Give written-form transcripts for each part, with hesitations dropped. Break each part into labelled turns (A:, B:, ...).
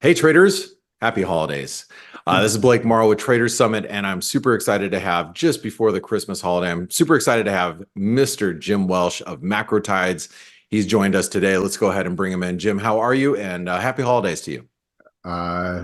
A: Hey traders, happy holidays. This is Blake Morrow with Traders Summit, and I'm super excited to have, just before the Christmas holiday, I'm super excited to have Mr. Jim Welsh of Macro Tides. He's joined us today. Let's go ahead and bring him in. Jim, how are you? And happy holidays to you.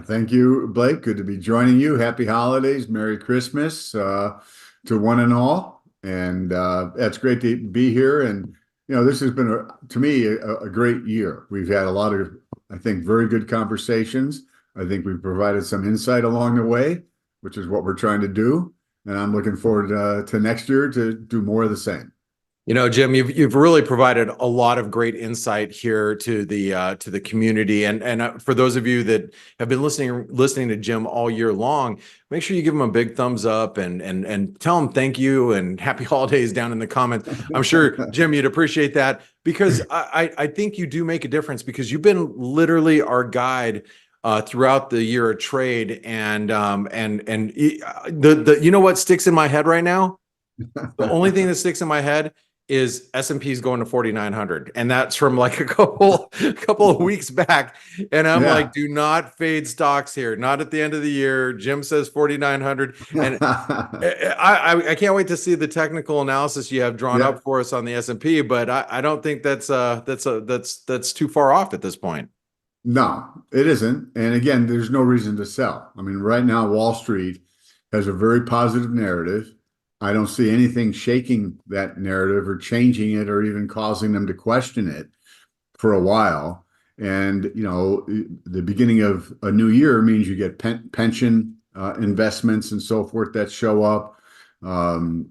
B: Thank you, Blake. Good to be joining you. Happy holidays. Merry Christmas to one and all. And it's great to be here. And, this has been, to me, a great year. We've had a lot of, I think, very good conversations. I think we've provided some insight along the way, which is what we're trying to do. And I'm looking forward to next year to do more of the same.
A: Jim, you've really provided a lot of great insight here to the community, and for those of you that have been listening to Jim all year long, make sure you give him a big thumbs up and tell him thank you and happy holidays down in the comments. I'm sure, Jim, you'd appreciate that, because I think you do make a difference, because you've been literally our guide throughout the year of trade, and you know what sticks in my head right now? The only thing that sticks in my head is S&P is going to 4,900, and that's from like a couple of weeks back. And I'm like, do not fade stocks here. Not at the end of the year. Jim says 4,900, and I can't wait to see the technical analysis you have drawn up for us on the S&P. But I don't think that's too far off at this point.
B: No, it isn't. And again, there's no reason to sell. I mean, right now, Wall Street has a very positive narrative. I don't see anything shaking that narrative or changing it or even causing them to question it for a while. And, the beginning of a new year means you get pension investments and so forth that show up. Again,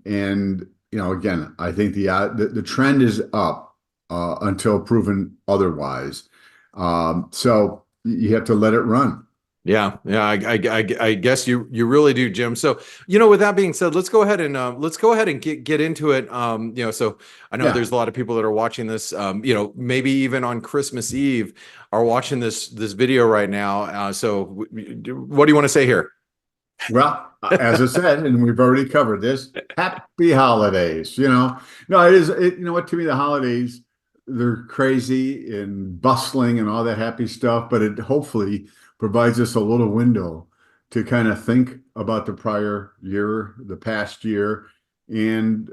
B: I think the trend is up until proven otherwise. So you have to let it run.
A: Yeah, I guess you really do, Jim. So, with that being said, let's go ahead and get into it. So I know there's a lot of people that are watching this, maybe even on Christmas Eve are watching this video right now. So what do you want to say here?
B: Well, as I said, and we've already covered this, happy holidays. No, it is, to me, the holidays, they're crazy and bustling and all that happy stuff, but it hopefully provides us a little window to kind of think about the prior year, the past year, and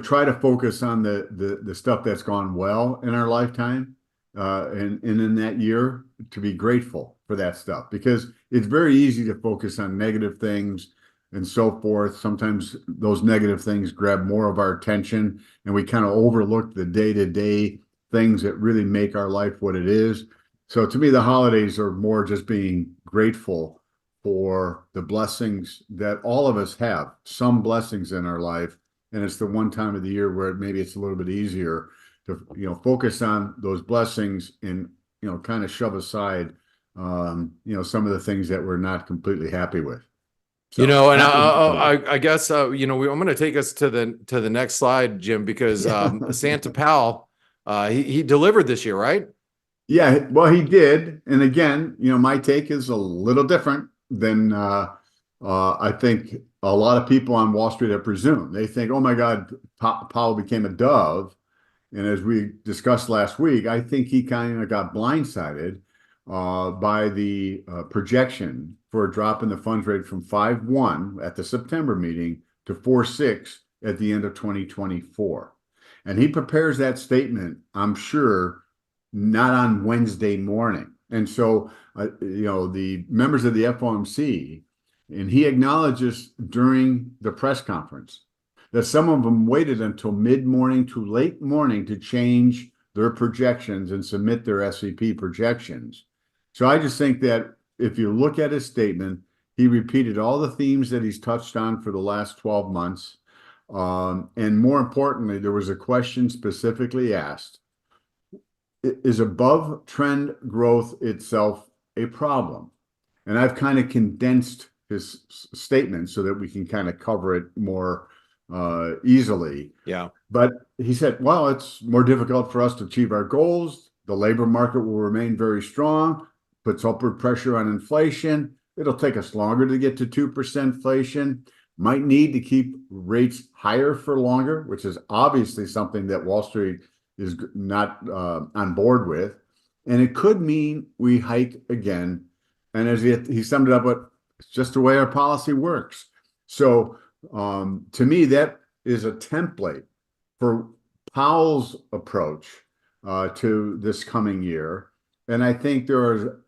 B: try to focus on the stuff that's gone well in our lifetime, and in that year, to be grateful for that stuff, because it's very easy to focus on negative things and so forth. Sometimes those negative things grab more of our attention, and we kind of overlook the day-to-day things that really make our life what it is. So to me, the holidays are more just being grateful for the blessings that all of us have, some blessings in our life. And it's the one time of the year where maybe it's a little bit easier to, focus on those blessings and, kind of shove aside, some of the things that we're not completely happy with. So,
A: I guess, I'm going to take us to the next slide, Jim, because Santa Powell, he delivered this year, right?
B: Yeah, well, he did. And again, my take is a little different than I think a lot of people on Wall Street have presumed. They think, oh my God, Powell became a dove. And as we discussed last week, I think he kind of got blindsided by the projection for a drop in the funds rate from 5.1 at the September meeting to 4.6 at the end of 2024. And he prepares that statement, I'm sure, not on Wednesday morning. And so, the members of the FOMC, and he acknowledges during the press conference that some of them waited until mid-morning to late morning to change their projections and submit their SEP projections. So I just think that if you look at his statement, he repeated all the themes that he's touched on for the last 12 months. And more importantly, there was a question specifically asked: is above trend growth itself a problem? And I've kind of condensed his statement so that we can kind of cover it more easily.
A: Yeah.
B: But he said, well, it's more difficult for us to achieve our goals. The labor market will remain very strong, puts upward pressure on inflation. It'll take us longer to get to 2% inflation. Might need to keep rates higher for longer, which is obviously something that Wall Street is not on board with. And it could mean we hike again And as he summed it up, with it's just the way our policy works. So to me, that is a template for Powell's approach to this coming year. And I think there are,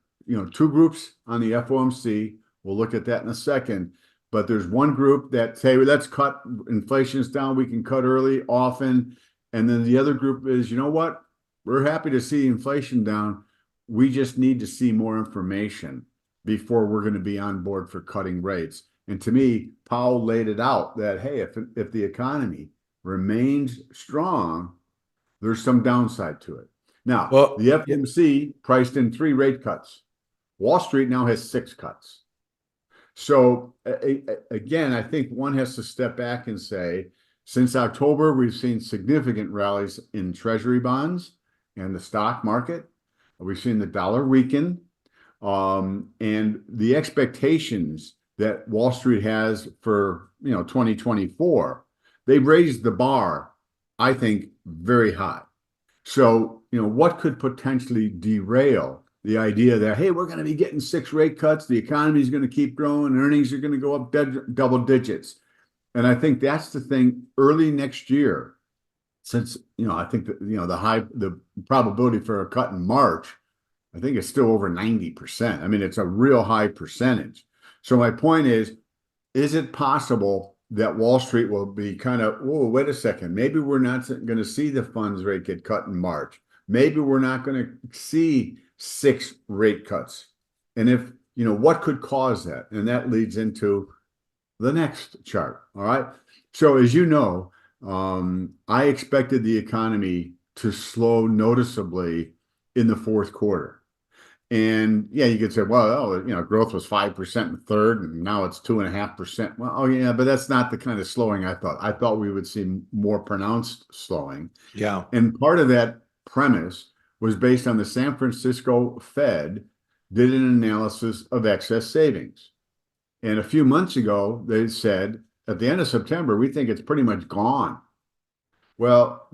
B: two groups on the FOMC. We'll look at that in a second. But there's one group that say, well, let's cut, inflation's down, we can cut early, often. And then the other group is, you know what? We're happy to see inflation down. We just need to see more information before we're going to be on board for cutting rates. And to me, Powell laid it out that, hey, if the economy remains strong, there's some downside to it. Now, the FOMC priced in 3 rate cuts. Wall Street now has 6 cuts. So again, I think one has to step back and say, since October, we've seen significant rallies in treasury bonds and the stock market. We've seen the dollar weaken. And the expectations that Wall Street has for 2024, they've raised the bar, I think, very high. So what could potentially derail the idea that, hey, we're going to be getting 6 rate cuts, the economy is going to keep growing, earnings are going to go up double digits. And I think that's the thing early next year, since I think that the probability for a cut in March, I think it's still over 90%. I mean, it's a real high percentage. So my point is it possible that Wall Street will be kind of, whoa, wait a second, maybe we're not going to see the funds rate get cut in March. Maybe we're not going to see 6 rate cuts. And if, what could cause that? And that leads into the next chart. All right. So as you know, I expected the economy to slow noticeably in the fourth quarter. And yeah, you could say, well, growth was 5% in the third, and now it's 2.5%. Well, oh yeah, but that's not the kind of slowing I thought. I thought we would see more pronounced slowing.
A: Yeah.
B: And part of that premise was based on the San Francisco Fed did an analysis of excess savings. And a few months ago, they said, at the end of September, we think it's pretty much gone. Well,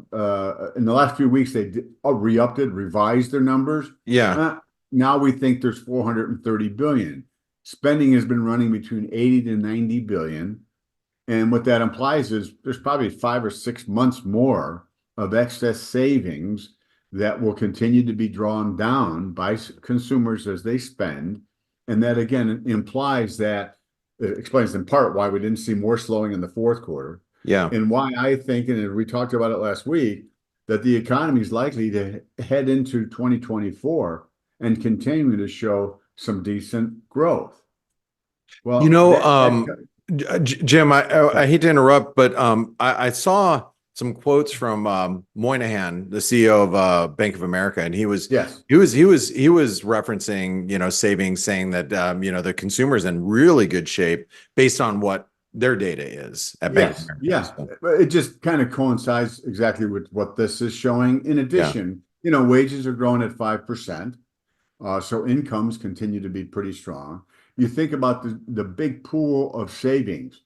B: in the last few weeks, they revised their numbers.
A: Yeah.
B: Now we think there's 430 billion. Spending has been running between 80 to 90 billion. And what that implies is there's probably 5 or 6 months more of excess savings that will continue to be drawn down by consumers as they spend. And that, again, implies that, it explains in part why we didn't see more slowing in the fourth quarter.
A: Yeah.
B: And why I think, and we talked about it last week, that the economy is likely to head into 2024 and continue to show some decent growth. Well,
A: Jim, I hate to interrupt, but I saw some quotes from Moynihan, the CEO of Bank of America, and he was referencing savings, saying that the consumer's in really good shape based on what their data is at Bank of America.
B: Yeah, it just kind of coincides exactly with what this is showing. In addition, wages are growing at 5%. So incomes continue to be pretty strong. You think about the big pool of savings.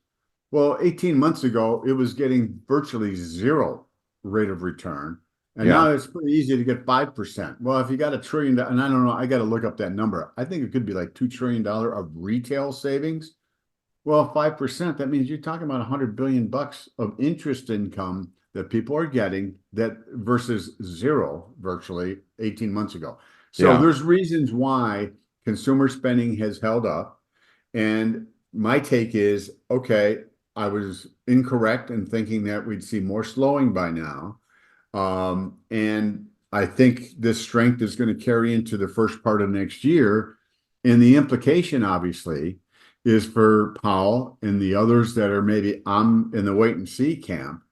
B: Well, 18 months ago, it was getting virtually 0 rate of return. And now it's pretty easy to get 5%. Well, if you got $1 trillion, and I don't know, I got to look up that number. I think it could be like $2 trillion of retail savings. Well, 5%, that means you're talking about $100 billion of interest income that people are getting, that versus 0 virtually 18 months ago. So there's reasons why consumer spending has held up. And my take is, okay, I was incorrect in thinking that we'd see more slowing by now. And I think this strength is going to carry into the first part of next year. And the implication, obviously, is for Powell and the others that are maybe in the wait and see camp,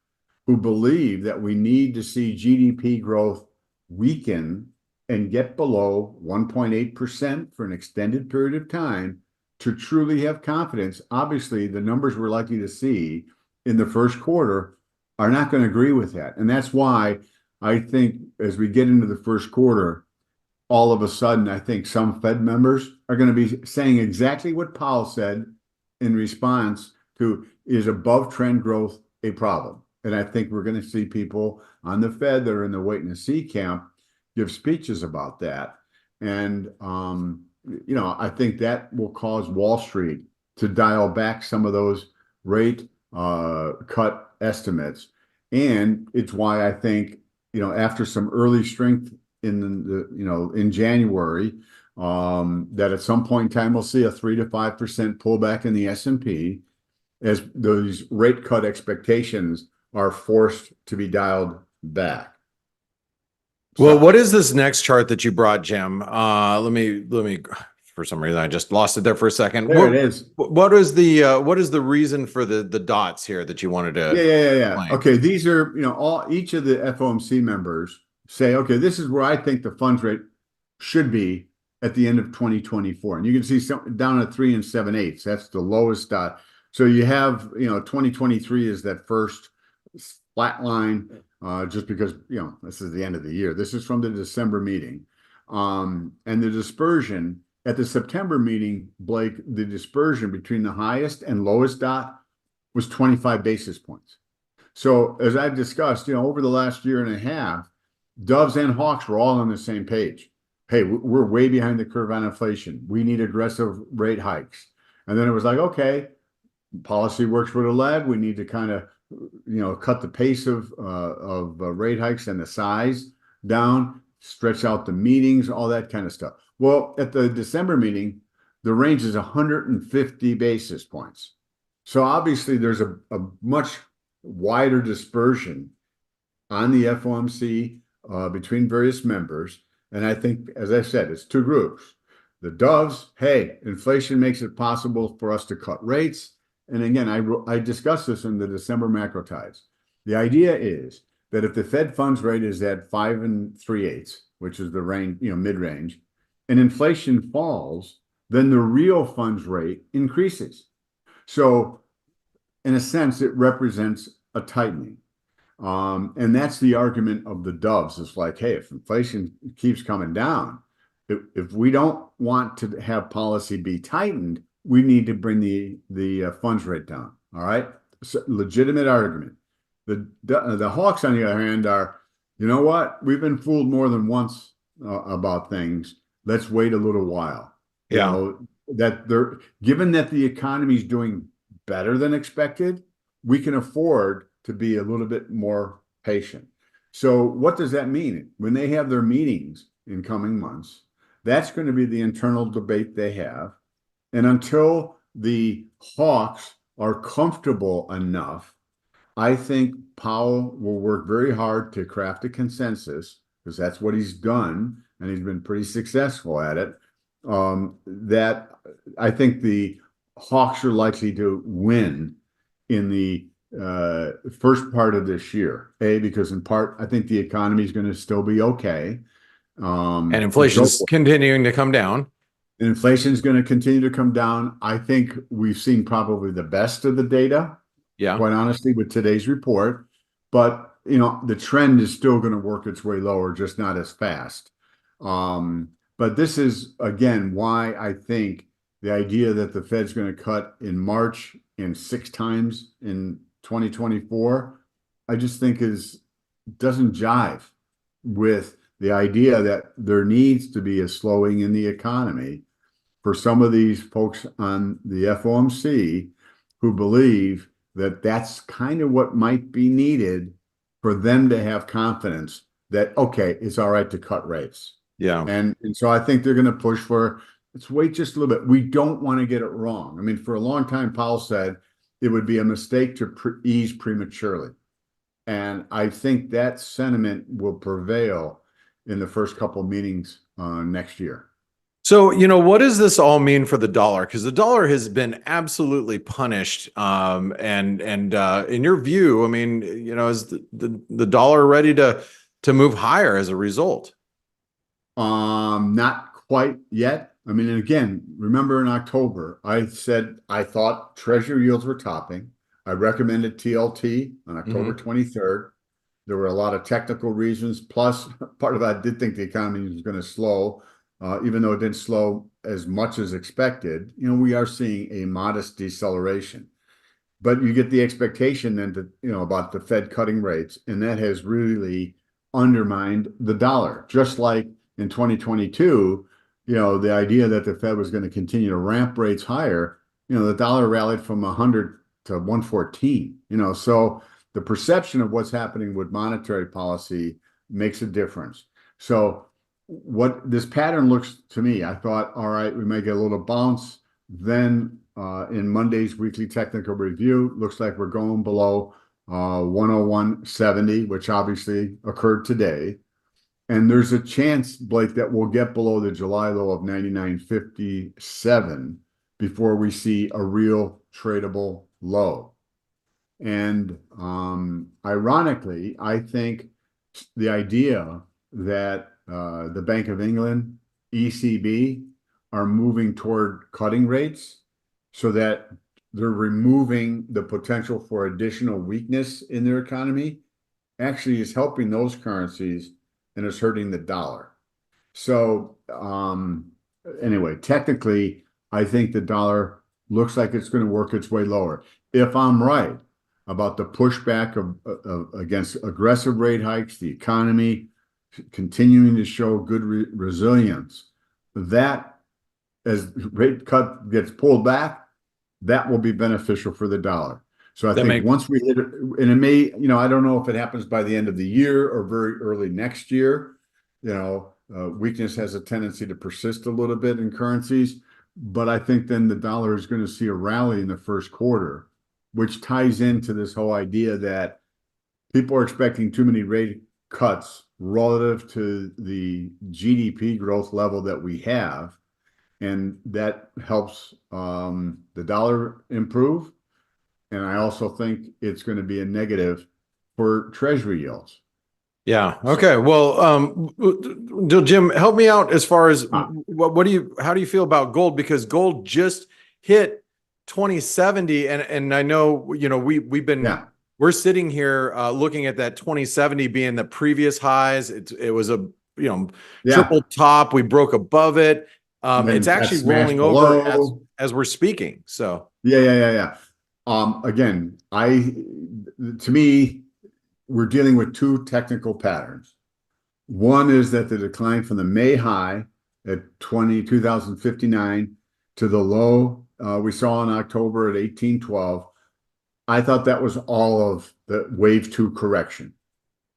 B: who believe that we need to see GDP growth weaken and get below 1.8% for an extended period of time to truly have confidence. Obviously, the numbers we're likely to see in the first quarter are not going to agree with that. And that's why I think as we get into the first quarter, all of a sudden, I think some Fed members are going to be saying exactly what Powell said in response to, is above trend growth a problem? And I think we're going to see people on the Fed that are in the wait and see camp give speeches about that. And I think that will cause Wall Street to dial back some of those rate cut estimates. And it's why I think, after some early strength in January, that at some point in time we'll see a 3 to 5% pullback in the S&P as those rate cut expectations are forced to be dialed back.
A: Well, what is this next chart that you brought, Jim? Let me, for some reason, I just lost it there for a second.
B: There it is.
A: What is the reason for the dots here that you wanted to?
B: Yeah.
A: explain?
B: Okay, these are, each of the FOMC members say, okay, this is where I think the funds rate should be at the end of 2024. And you can see some down at 3 7/8. That's the lowest dot. So you have, 2023 is that first flat line, just because, this is the end of the year. This is from the December meeting. And the dispersion at the September meeting, Blake, the dispersion between the highest and lowest dot was 25 basis points. So as I've discussed, over the last year and a half, doves and hawks were all on the same page. Hey, we're way behind the curve on inflation. We need aggressive rate hikes. And then it was like, okay, policy works with a lag. We need to kind of, cut the pace of rate hikes and the size down, stretch out the meetings, all that kind of stuff. Well, at the December meeting, the range is 150 basis points. So obviously there's a much wider dispersion on the FOMC between various members. And I think, as I said, it's two groups. The doves, hey, inflation makes it possible for us to cut rates. And again, I discussed this in the December Macro Tides. The idea is that if the Fed funds rate is at 5 3/8, which is the range, mid-range, and inflation falls, then the real funds rate increases. So in a sense, it represents a tightening. And that's the argument of the doves. It's like, hey, if inflation keeps coming down, if we don't want to have policy be tightened, we need to bring the funds rate down. All right, so, legitimate argument. The hawks, on the other hand, are, you know what? We've been fooled more than once about things. Let's wait a little while.
A: Yeah.
B: Given that the economy is doing better than expected, we can afford to be a little bit more patient. So what does that mean? When they have their meetings in coming months, that's going to be the internal debate they have. And until the hawks are comfortable enough, I think Powell will work very hard to craft a consensus, because that's what he's done, and he's been pretty successful at it. That I think the hawks are likely to win in the first part of this year. Because in part, I think the economy is going to still be okay.
A: And inflation's continuing to come down.
B: And inflation is going to continue to come down. I think we've seen probably the best of the data, quite honestly, with today's report. But, the trend is still going to work its way lower, just not as fast. But this is, again, why I think the idea that the Fed's going to cut in March and 6 times in 2024, I just think doesn't jive with the idea that there needs to be a slowing in the economy for some of these folks on the FOMC who believe that that's kind of what might be needed for them to have confidence that, okay, it's all right to cut rates.
A: Yeah.
B: And so I think they're going to push for, let's wait just a little bit. We don't want to get it wrong. I mean, for a long time, Powell said it would be a mistake to ease prematurely. And I think that sentiment will prevail in the first couple of meetings next year.
A: So, what does this all mean for the dollar? Because the dollar has been absolutely punished. And in your view, I mean, is the dollar ready to move higher as a result?
B: Not quite yet. I mean, and again, remember in October, I said I thought Treasury yields were topping. I recommended TLT on October 23rd. There were a lot of technical reasons. Plus, part of it, I did think the economy was going to slow. Even though it didn't slow as much as expected, we are seeing a modest deceleration. But you get the expectation then about the Fed cutting rates, and that has really undermined the dollar. Just like in 2022, the idea that the Fed was going to continue to ramp rates higher, the dollar rallied from 100 to 114, so the perception of what's happening with monetary policy makes a difference. So what this pattern looks to me, I thought, all right, we may get a little bounce. Then in Monday's weekly technical review, looks like we're going below 101.70, which obviously occurred today. And there's a chance, Blake, that we'll get below the July low of 99.57 before we see a real tradable low. And ironically, I think the idea that the Bank of England, ECB, are moving toward cutting rates so that they're removing the potential for additional weakness in their economy actually is helping those currencies and is hurting the dollar. So anyway, technically, I think the dollar looks like it's going to work its way lower. If I'm right about the pushback against aggressive rate hikes, the economy continuing to show good resilience, that as rate cut gets pulled back, that will be beneficial for the dollar. So I think once we hit it, and it may, I don't know if it happens by the end of the year or very early next year, weakness has a tendency to persist a little bit in currencies, but I think then the dollar is going to see a rally in the first quarter, which ties into this whole idea that people are expecting too many rate cuts relative to the GDP growth level that we have. And that helps the dollar improve. And I also think it's going to be a negative for treasury yields.
A: Yeah. Okay. Well, Jim, help me out as far as how do you feel about gold? Because gold just hit 2070, and I know we've been we're sitting here looking at that 2070 being the previous highs. It was a triple top. We broke above it. It's actually rolling over as we're speaking. So
B: yeah. Again, to me, we're dealing with two technical patterns. One is that the decline from the May high at 2059 to the low we saw in October at 1812. I thought that was all of the wave two correction.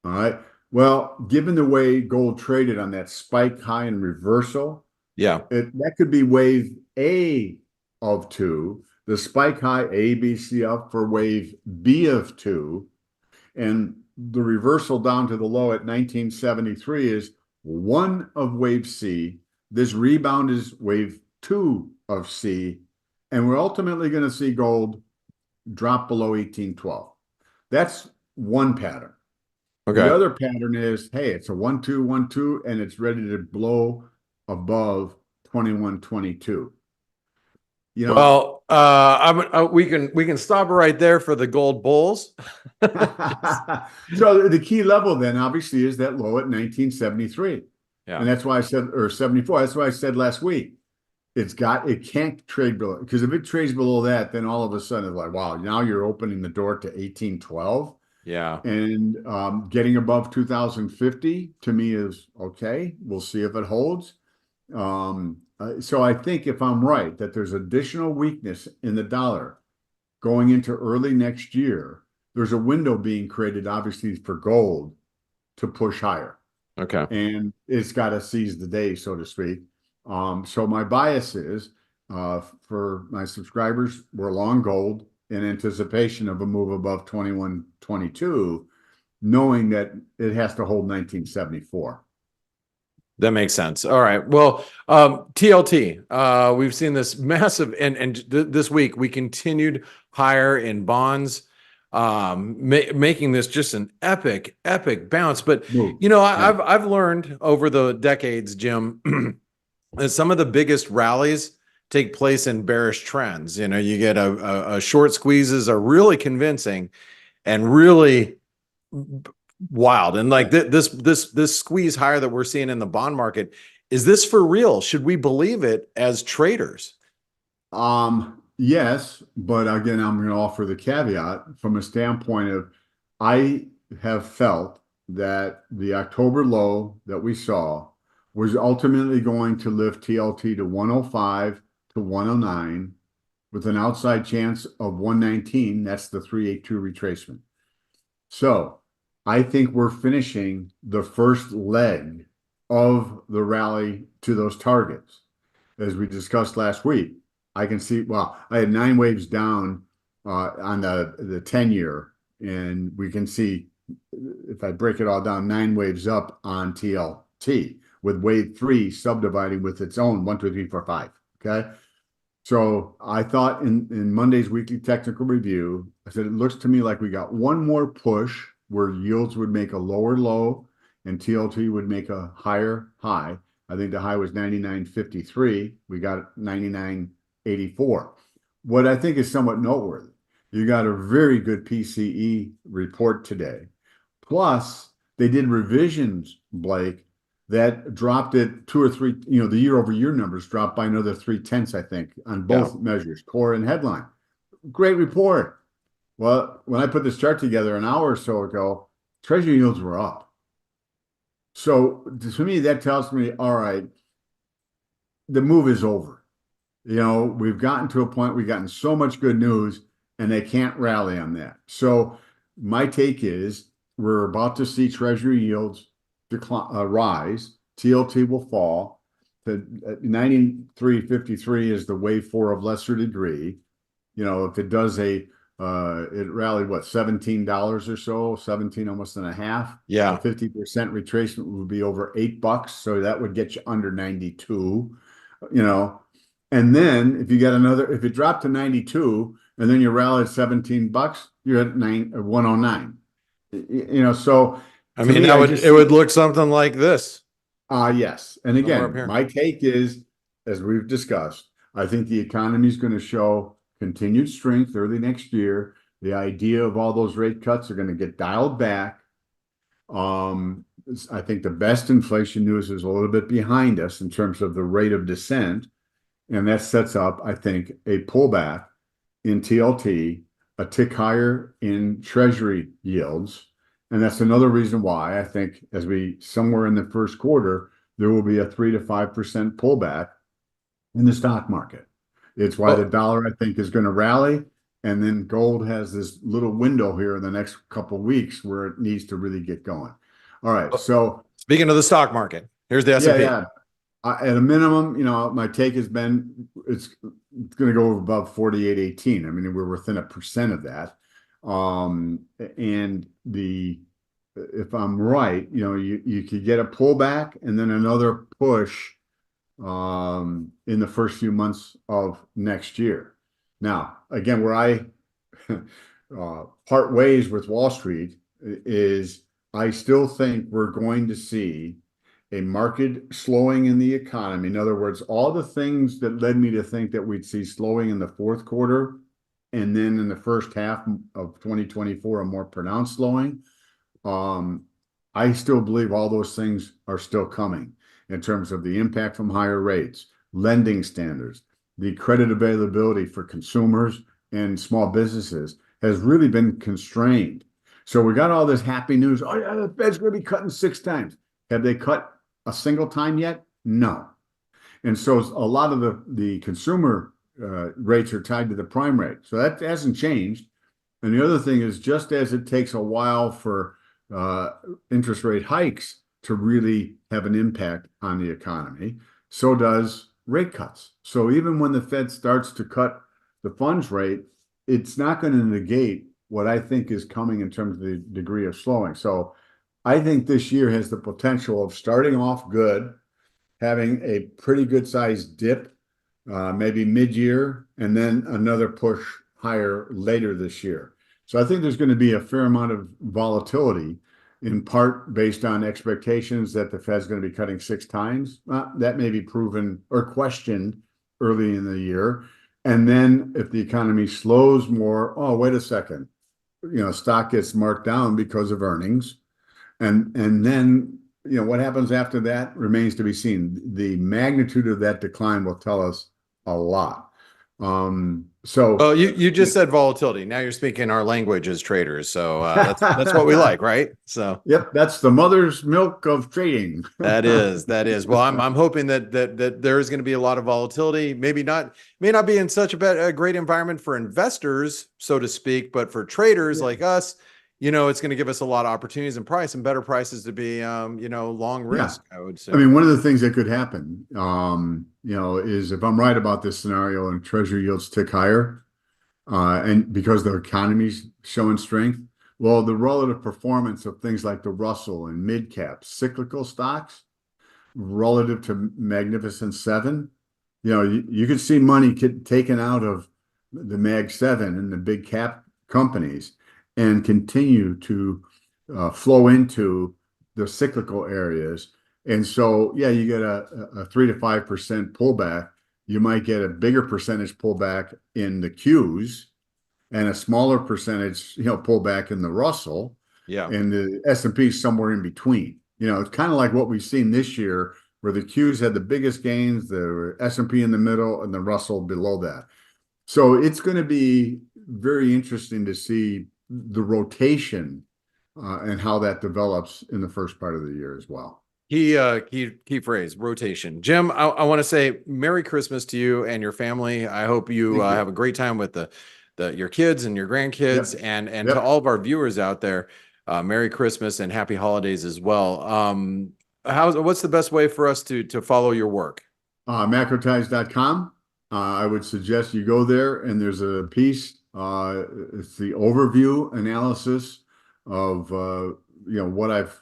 B: All right. Well, given the way gold traded on that spike high and reversal, that could be wave A of two, the spike high A, B, C up for wave B of two, and the reversal down to the low at 1973 is one of wave C. This rebound is wave two of C, and we're ultimately going to see gold drop below 1812. That's one pattern. Okay. The other pattern is, hey, it's a 1-2, 1-2, and it's ready to blow above 2122.
A: Well, we can stop right there for the gold bulls.
B: So the key level then obviously is that low at 1973. Yeah. And that's why I said, or 74. That's why I said last week, it can't trade below, because if it trades below that, then all of a sudden it's like, wow, now you're opening the door to 1812.
A: Yeah.
B: And getting above 2050 to me is okay. We'll see if it holds. So I think if I'm right, that there's additional weakness in the dollar going into early next year, there's a window being created, obviously, for gold to push higher.
A: Okay.
B: And it's got to seize the day, so to speak. So my bias is for my subscribers, we're long gold in anticipation of a move above 2122, knowing that it has to hold 1974.
A: That makes sense. All right. Well, TLT, we've seen this massive, and this week we continued higher in bonds, making this just an epic bounce. But I've learned over the decades, Jim, that some of the biggest rallies take place in bearish trends. You get a short squeezes are really convincing and really wild. And like this squeeze higher that we're seeing in the bond market, is this for real? Should we believe it as traders?
B: Yes, but again, I'm going to offer the caveat from a standpoint of, I have felt that the October low that we saw was ultimately going to lift TLT to 105 to 109 with an outside chance of 119. That's the 382 retracement. So I think we're finishing the first leg of the rally to those targets. As we discussed last week, I can see, well, I had 9 waves down on the 10-year, and we can see, if I break it all down, 9 waves up on TLT, with wave 3 subdividing with its own 1, 2, 3, 4, 5. Okay. So I thought in Monday's weekly technical review, I said, it looks to me like we got one more push where yields would make a lower low and TLT would make a higher high. I think the high was 99.53. We got 99.84. What I think is somewhat noteworthy, you got a very good PCE report today. Plus, they did revisions, Blake, that dropped it 2 or 3, the year-over-year numbers dropped by another 0.3, I think, on both measures, core and headline. Great report. Well, when I put this chart together an hour or so ago, Treasury yields were up. So to me, that tells me, all right, the move is over. We've gotten to a point, we've gotten so much good news, and they can't rally on that. So my take is we're about to see Treasury yields rise. TLT will fall. The 93.53 is the wave 4 of lesser degree. If it does it rallied $17 or so, 17 almost and a half.
A: Yeah.
B: 50% retracement would be over $8, so that would get you under 92. And then if it dropped to 92 and then you rallied $17, you're at 109. So
A: I mean, it would look something like this.
B: Yes. And again, my take is, as we've discussed, I think the economy is going to show continued strength early next year. The idea of all those rate cuts are going to get dialed back. I think the best inflation news is a little bit behind us in terms of the rate of descent. And that sets up, I think, a pullback in TLT, a tick higher in Treasury yields. And that's another reason why I think somewhere in the first quarter, there will be a 3 to 5% pullback in the stock market. It's why the dollar, I think, is going to rally. And then gold has this little window here in the next couple of weeks where it needs to really get going. All right. So
A: speaking of the stock market, here's the S&P.
B: At a minimum, my take has been it's going to go above 48.18. I mean, we're within 1% of that. And if I'm right, you could get a pullback and then another push in the first few months of next year. Now, again, where I part ways with Wall Street is I still think we're going to see a market slowing in the economy. In other words, all the things that led me to think that we'd see slowing in the fourth quarter and then in the first half of 2024, a more pronounced slowing. I still believe all those things are still coming in terms of the impact from higher rates, lending standards, the credit availability for consumers and small businesses has really been constrained. So we got all this happy news. Oh yeah, the Fed's going to be cutting 6 times. Have they cut a single time yet? No. And so a lot of the consumer rates are tied to the prime rate. So that hasn't changed. And the other thing is, just as it takes a while for interest rate hikes to really have an impact on the economy, so does rate cuts. So even when the Fed starts to cut the funds rate, it's not going to negate what I think is coming in terms of the degree of slowing. So I think this year has the potential of starting off good, having a pretty good sized dip, maybe mid-year, and then another push higher later this year. So I think there's going to be a fair amount of volatility, in part based on expectations that the Fed's going to be cutting 6 times. That may be proven or questioned early in the year. And then if the economy slows more, oh, wait a second, stock gets marked down because of earnings. And then, what happens after that remains to be seen. The magnitude of that decline will tell us a lot. So
A: Well, you just said volatility. Now you're speaking our language as traders. So that's what we like, right? So
B: yep, that's the mother's milk of trading.
A: that is. Well, I'm hoping that there is going to be a lot of volatility. Maybe not, may not be in such a great environment for investors, so to speak, but for traders like us, it's going to give us a lot of opportunities and price and better prices to be, long
B: Yeah.
A: risk, I would say.
B: I mean, one of the things that could happen, is if I'm right about this scenario and treasury yields tick higher, and because the economy's showing strength, well, the relative performance of things like the Russell and mid cap cyclical stocks relative to Magnificent Seven, you could see money taken out of the Mag Seven and the big cap companies and continue to flow into the cyclical areas. And so, yeah, you get a 3 to 5% pullback. You might get a bigger percentage pullback in the Qs and a smaller percentage, pullback in the Russell.
A: Yeah.
B: And the S&P is somewhere in between. It's kind of like what we've seen this year, where the Qs had the biggest gains, the S&P in the middle, and the Russell below that. So it's going to be very interesting to see the rotation and how that develops in the first part of the year as well.
A: Key phrase, rotation. Jim, I want to say Merry Christmas to you and your family. I hope you have a great time with your kids and your grandkids.
B: Yep.
A: And to all of our viewers out there, Merry Christmas and Happy Holidays as well. What's the best way for us to follow your work?
B: Macrotides.com. I would suggest you go there, and there's a piece. It's the overview analysis of what I've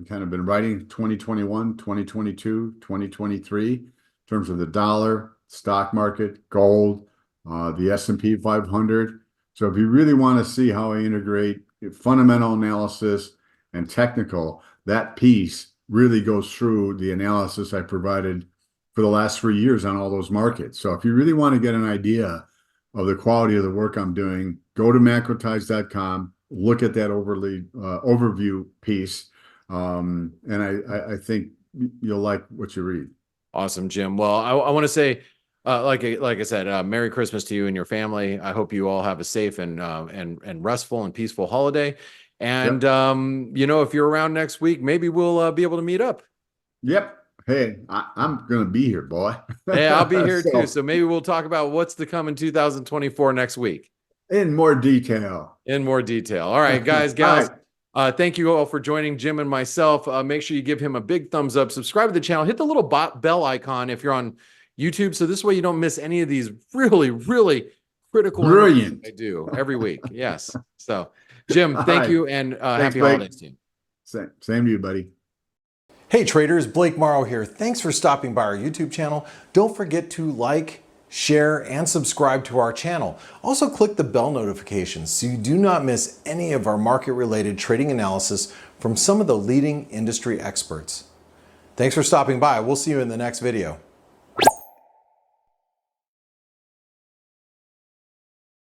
B: kind of been writing 2021, 2022, 2023 in terms of the dollar, stock market, gold, the S&P 500. So if you really want to see how I integrate fundamental analysis and technical, that piece really goes through the analysis I provided for the last 3 years on all those markets. So if you really want to get an idea of the quality of the work I'm doing, go to macrotides.com, look at that overview piece, and I think you'll like what you read.
A: Awesome, Jim. Well, I want to say, like I said, Merry Christmas to you and your family. I hope you all have a safe and restful and peaceful holiday. And if you're around next week, maybe we'll be able to meet up.
B: Yep. Hey, I'm gonna be here, boy.
A: Hey, I'll be here too. So maybe we'll talk about what's to come in 2024 next week.
B: In more detail.
A: All right, guys, gals. Thank you all for joining Jim and myself. Make sure you give him a big thumbs up. Subscribe to the channel. Hit the little bell icon if you're on YouTube. So this way you don't miss any of these really, really critical.
B: Brilliant.
A: I do every week. Yes. So, Jim, thank you, and happy holidays to you.
B: Same to you, buddy.
A: Hey traders, Blake Morrow here. Thanks for stopping by our YouTube channel. Don't forget to like, share, and subscribe to our channel. Also click the bell notifications so you do not miss any of our market-related trading analysis from some of the leading industry experts. Thanks for stopping by. We'll see you in the next video.